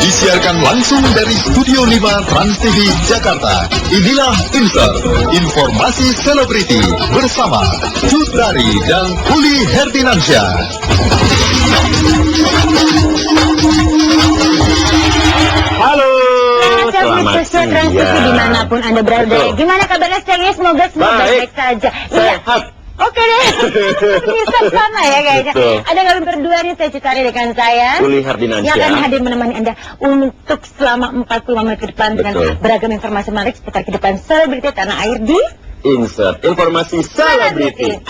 Disiarkan langsung dari Studio 5 Trans TV Jakarta. Inilah Insert, informasi selebriti bersama Cut Dari dan Uli Herdinansyah. Halo, selamat siang dimanapun Anda berada. Betul. Gimana kabarnya sayangnya? Semoga semua baik saja. Iya. Oke deh, bisa sama ya kayaknya. Betul. Ada kalian berdua nih, saya Cutari dengan saya Uli Herdinansyah yang akan hadir menemani Anda untuk selama 45 menit ke depan dengan Betul. beragam informasi menarik seputar kehidupan selebriti tanah air di Insert, informasi selebriti.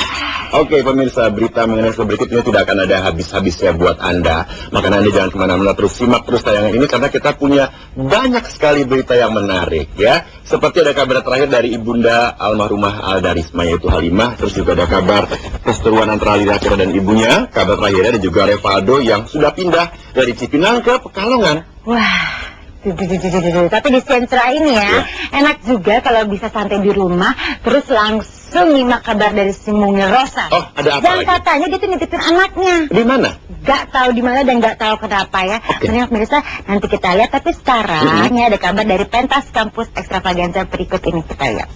Oke pemirsa, berita mengenai selebriti ini tidak akan ada habis-habisnya buat Anda. Makanya Anda jangan kemana-mana, terus simak terus tayangan ini karena kita punya banyak sekali berita yang menarik ya. Seperti ada kabar terakhir dari ibunda almarhumah Alda Risma yaitu Halimah. Terus juga ada kabar perseteruan antara Lila Kira dan ibunya. Kabar terakhirnya ada juga Revaldo yang sudah pindah dari Cipinang ke Pekalongan. wah. Tapi di sentra ini ya, enak juga kalau bisa santai di rumah, terus langsung nyimak kabar dari si Mungil Rosa. Oh, ada apa Dan lagi? katanya dia tuh nitipin anaknya. Di mana? Gak tahu di mana dan gak tahu kenapa ya. Sebenarnya pemirsa nanti kita lihat. Tapi sekarang ya ada kabar dari pentas kampus Extravaganza berikut ini, kita lihat.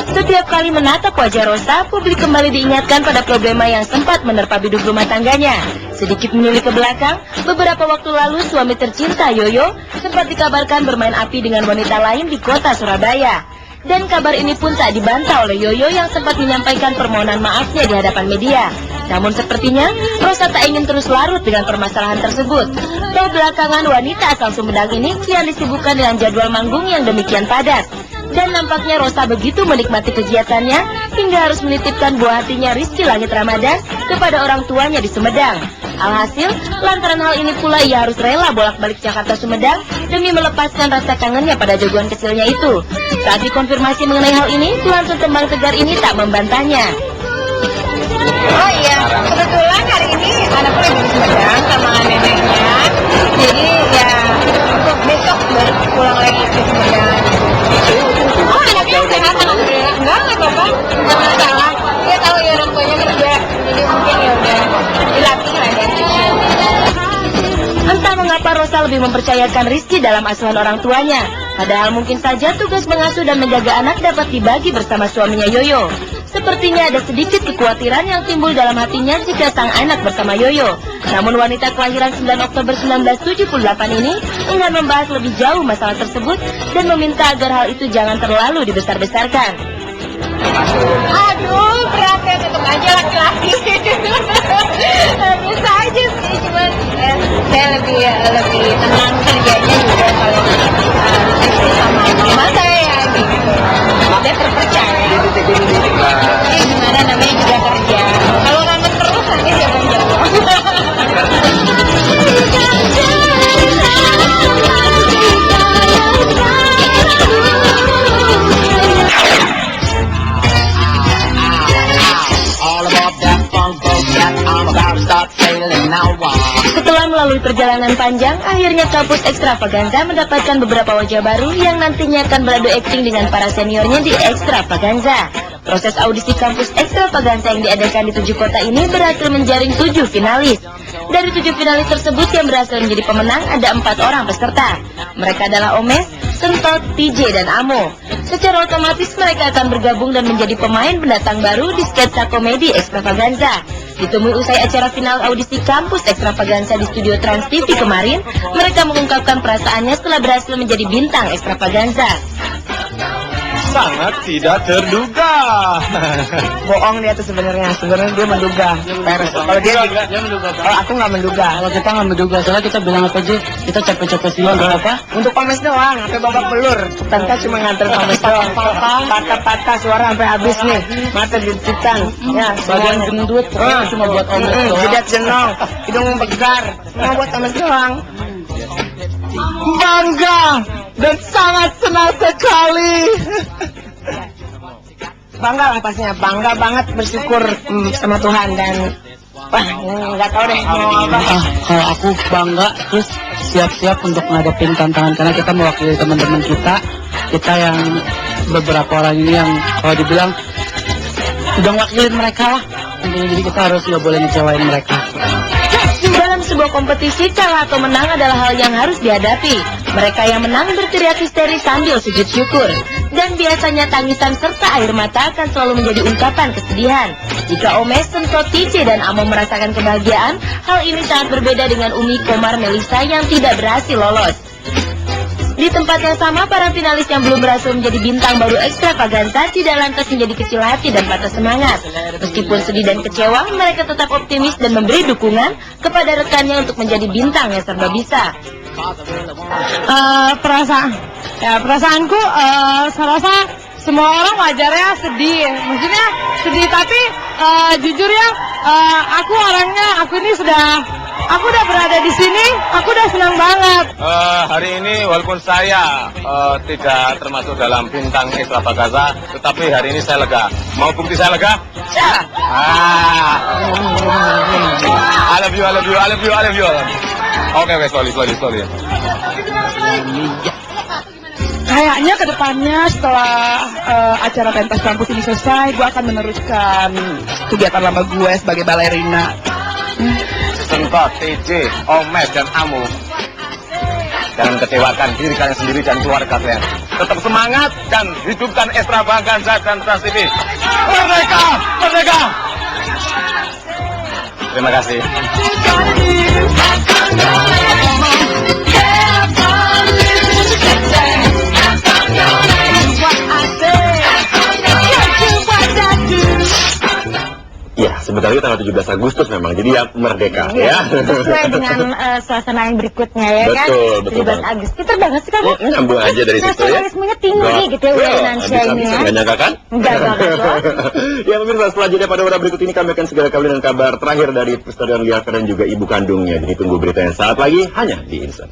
Setiap kali menatap wajah Rosa, publik kembali diingatkan pada problema yang sempat menerpa biduk rumah tangganya. Sedikit menyulik ke belakang, beberapa waktu lalu suami tercinta Yoyo sempat dikabarkan bermain api dengan wanita lain di kota Surabaya. Dan kabar ini pun tak dibantah oleh Yoyo yang sempat menyampaikan permohonan maafnya di hadapan media. Namun sepertinya Rosa tak ingin terus larut dengan permasalahan tersebut. Toh belakangan wanita asal Sumedang ini kian disibukkan dengan jadwal manggung yang demikian padat. Dan nampaknya Rosa begitu menikmati kegiatannya hingga harus menitipkan buah hatinya Rizky Langit Ramadan kepada orang tuanya di Sumedang. Alhasil, lantaran hal ini pula ia harus rela bolak-balik Jakarta Sumedang demi melepaskan rasa kangennya pada jagoan kecilnya itu. Saat dikonfirmasi mengenai hal ini, pelantun tembang tegar ini tak membantahnya. Oh iya, kebetulan hari ini anakku lagi di Sumedang sama neneknya. Jadi ya untuk besok baru pulang lagi ke Sumedang. Oh anaknya sehat, alhamdulillah. Enggak apa-apa, nggak masalah. Dia tahu ya orang tuanya kerja, jadi mungkin ya udah dilatih lah ya. Entah mengapa Rosa lebih mempercayakan Rizky dalam asuhan orang tuanya. Padahal mungkin saja tugas mengasuh dan menjaga anak dapat dibagi bersama suaminya Yoyo. Sepertinya ada sedikit kekhawatiran yang timbul dalam hatinya jika sang anak bersama Yoyo. Namun wanita kelahiran 9 Oktober 1978 ini enggan membahas lebih jauh masalah tersebut dan meminta agar hal itu jangan terlalu dibesar-besarkan. Aduh, beratnya tetap aja laki-laki. Bisa aja sih, cuman saya lebih tenang kerjanya juga kalau istri sama mama saya ya gitu. Dia terpercaya. Jadi gimana namanya juga kerja. Kalau ngamen terus nanti siapa yang jawab. Setelah melalui perjalanan panjang, akhirnya kampus Extravaganza mendapatkan beberapa wajah baru yang nantinya akan beradu akting dengan para seniornya di Extravaganza. Proses audisi kampus Extravaganza yang diadakan di 7 kota ini berhasil menjaring 7 finalis. Dari 7 finalis tersebut yang berhasil menjadi pemenang ada 4 orang peserta. Mereka adalah Omes, Sentot, TJ, dan Amo. Secara otomatis mereka akan bergabung dan menjadi pemain pendatang baru di sketsa komedi Extravaganza. Ditemui usai acara final audisi kampus Extravaganza di studio Trans TV kemarin, mereka mengungkapkan perasaannya setelah berhasil menjadi bintang Extravaganza. Sangat tidak terduga. Bohong dia tuh sebenarnya dia menduga. Peres. Kalau dia menduga. kalau aku nggak menduga. Kalau kita nggak menduga, soalnya kita bilang apa aja, kita capek-capek sih. Apa? Untuk pames doang, sampai babak belur. Tante cuma nganter pames doang. Patah-patah suara sampai habis nih. Mata dicitan. Ya, Bagian gendut, pokoknya cuma buat omes doang. jidat jenong, hidung begar. Cuma buat pames doang. Bangga dan sangat senang sekali. Bangga lah pastinya, bangga banget, bersyukur sama Tuhan dan wah nggak tahu deh mau apa. Kalau aku bangga, terus siap-siap untuk ngadepin tantangan karena kita mewakili teman-teman kita yang beberapa orang ini yang kalau dibilang udah wakilin mereka lah. tentunya, jadi kita harus nggak boleh ngecewain mereka. Dalam sebuah kompetisi, kalah atau menang adalah hal yang harus dihadapi. Mereka yang menang berteriak histeris sambil sujud syukur. Dan biasanya tangisan serta air mata akan selalu menjadi ungkapan kesedihan. Jika Omes, Sentot, TJ, dan Amo merasakan kebahagiaan, hal ini sangat berbeda dengan Umi, Komar, Melisa yang tidak berhasil lolos. Di tempat yang sama, para finalis yang belum berhasil menjadi bintang baru ekstravaganza tidak lantas menjadi kecil hati dan patah semangat. Meskipun sedih dan kecewa, mereka tetap optimis dan memberi dukungan kepada rekannya untuk menjadi bintang yang serba bisa. Perasaanku, saya rasa semua orang wajarnya sedih. Maksudnya sedih, tapi jujur ya, aku udah berada di sini, aku udah senang banget. Hari ini walaupun saya tidak termasuk dalam bintang ekstravaganza, tetapi hari ini saya lega. Mau bukti saya lega? I love you. Oke, slowly. Kayaknya kedepannya setelah acara pentas kampus ini selesai, gue akan meneruskan kegiatan lama gue sebagai balerina. Sentot, TJ, Omes, dan Amu. Jangan kecewakan diri kalian sendiri dan keluarga kalian. Tetap semangat dan hidupkan ekstravaganza dan Trans TV. Merdeka! Terima kasih. Ya, sebentar lagi tanggal 17 Agustus memang, jadi ya merdeka ya. Sesuai dengan suasana yang berikutnya ya kan. Betul 17 banget. Agustus. Kita banget sih kamu. Nyambung aja dari situ ya. Nasionalismenya tinggi gitu ya Nansia ini ya. Nggak nyangka kan? Enggak banget loh. Ya pemirsa, selanjutnya pada hora berikut ini kami akan segera kembali dengan kabar terakhir dari Stadion Liaker dan juga ibu kandungnya. Jadi tunggu berita yang saat lagi hanya di Insert.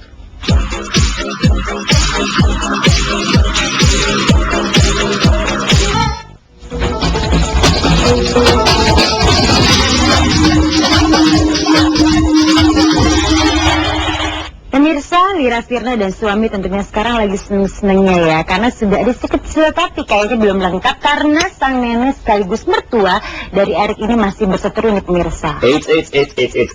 Pemirsa, Lira Firna dan suami tentunya sekarang lagi seneng-senengnya ya, karena sudah ada si kecil tapi kayaknya belum lengkap karena sang nenek sekaligus mertua dari Erik ini masih berseteru nih pemirsa.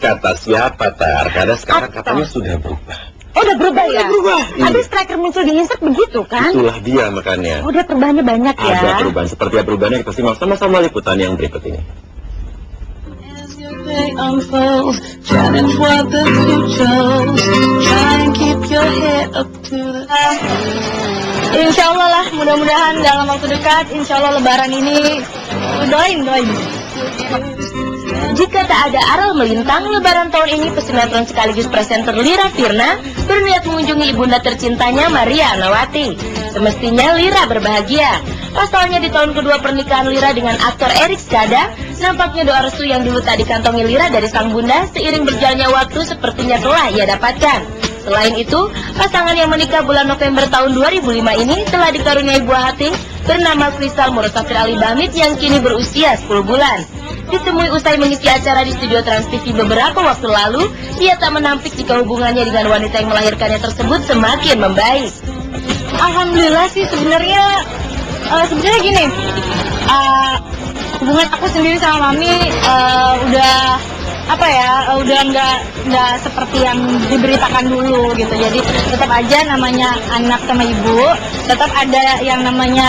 Kata siapa Tar? Karena sekarang katanya sudah berubah. Oh, udah berubah ya? Udah berubah. Habis striker muncul di Insert begitu kan? Itulah dia makanya. Udah perubahannya banyak ya? Ada perubahan. Seperti apa perubahannya kita simak sama-sama liputan yang berikut ini. Insya Allah lah, mudah-mudahan dalam waktu dekat, insya Allah Lebaran ini doain. Jika tak ada aral melintang, Lebaran tahun ini pesinetron sekaligus presenter Lira Firna berniat mengunjungi ibunda tercintanya Maria Anawati. Semestinya Lira berbahagia. Pasalnya di tahun kedua pernikahan Lira dengan aktor Erik Skada, nampaknya doa restu yang dulu tak dikantongi Lira dari sang bunda seiring berjalannya waktu sepertinya telah ia dapatkan. Selain itu, pasangan yang menikah bulan November tahun 2005 ini telah dikaruniai buah hati bernama Kristal Murosafir Ali Bamid yang kini berusia 10 bulan. Ditemui usai mengisi acara di studio Trans TV beberapa waktu lalu, ia tak menampik jika hubungannya dengan wanita yang melahirkannya tersebut semakin membaik. Alhamdulillah sih sebenarnya gini, hubungan aku sendiri sama Mami udah nggak seperti yang diberitakan dulu gitu. Jadi tetap aja namanya anak sama ibu, tetap ada yang namanya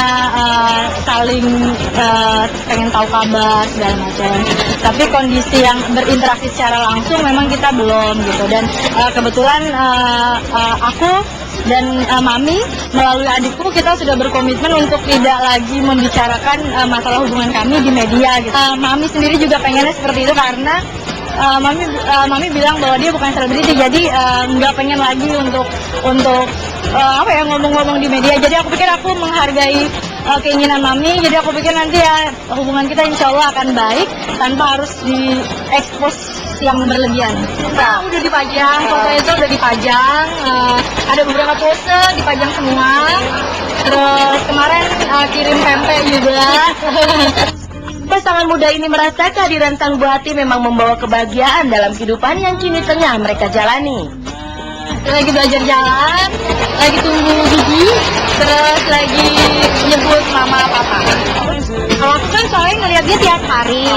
saling pengen tahu kabar segala macam. Tapi kondisi yang berinteraksi secara langsung memang kita belum gitu. Dan kebetulan aku dan Mami melalui adikku kita sudah berkomitmen untuk tidak lagi membicarakan masalah hubungan kami di media gitu. Mami sendiri juga pengennya seperti itu karena Mami bilang bahwa dia bukan selebriti, jadi nggak pengen lagi untuk ngomong-ngomong di media. Jadi aku pikir aku menghargai keinginan Mami. Jadi aku pikir nanti ya hubungan kita insya Allah akan baik tanpa harus diekspos yang berlebihan. Nah, udah dipajang, foto itu udah dipajang. Ada beberapa pose dipajang semua. Terus kemarin kirim pempek juga. Pasangan muda ini merasa kehadiran sang buah hati memang membawa kebahagiaan dalam kehidupan yang kini tengah mereka jalani. Lagi belajar jalan, lagi tunggu gigi, terus lagi nyebut mama papa. Kalau aku kan soalnya ngeliat dia tiap hari.